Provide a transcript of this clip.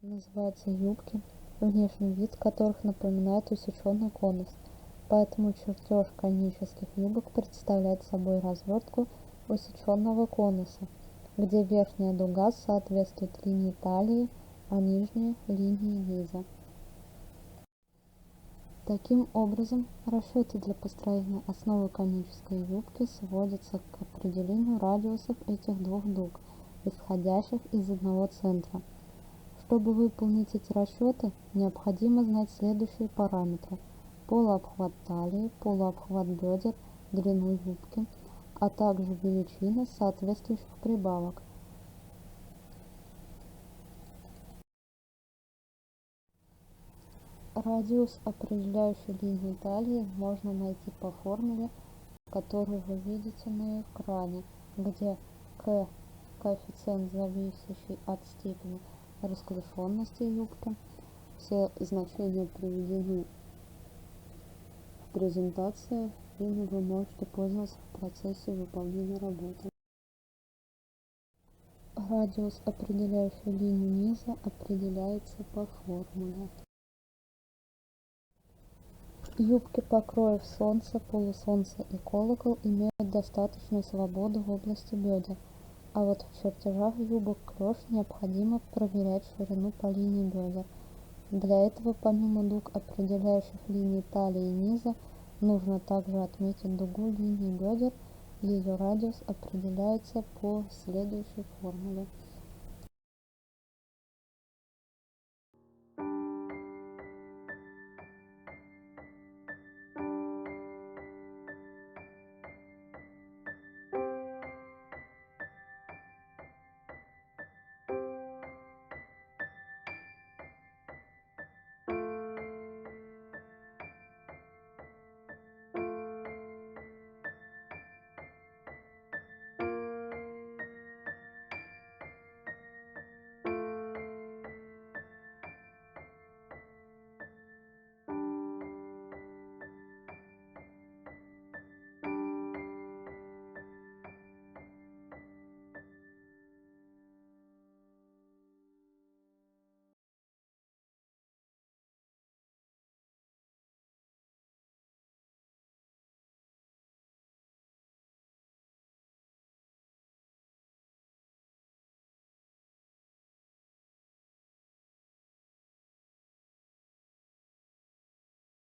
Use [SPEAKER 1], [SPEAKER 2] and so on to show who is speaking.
[SPEAKER 1] называются юбки, внешний вид которых напоминает усеченный конус, поэтому чертеж конических юбок представляет собой развертку усеченного конуса, где верхняя дуга соответствует линии талии, а нижняя– линии низа. Таким образом, расчеты для построения основы конической юбки сводятся к определению радиусов этих двух дуг, исходящих из одного центра. Чтобы выполнить эти расчеты, необходимо знать следующие параметры: полуобхват талии, полуобхват бедер, длину юбки, а также величины соответствующих прибавок. Радиус, определяющий линию талии, можно найти по формуле, которую вы видите на экране, где k– коэффициент, зависящий от степени расклешенности юбки. Все значения приведены в презентации, ими вы можете пользоваться в процессе выполнения работы. Радиус, определяющий линию низа, определяется по формуле. Юбки покроев солнце, полусолнце и колокол имеют достаточную свободу в области бедер, а вот в чертежах юбок клеш необходимо проверять ширину по линии бедер. Для этого помимо дуг, определяющих линии талии и низа, нужно также отметить дугу линии бедер. Ее радиус определяется по следующей формуле.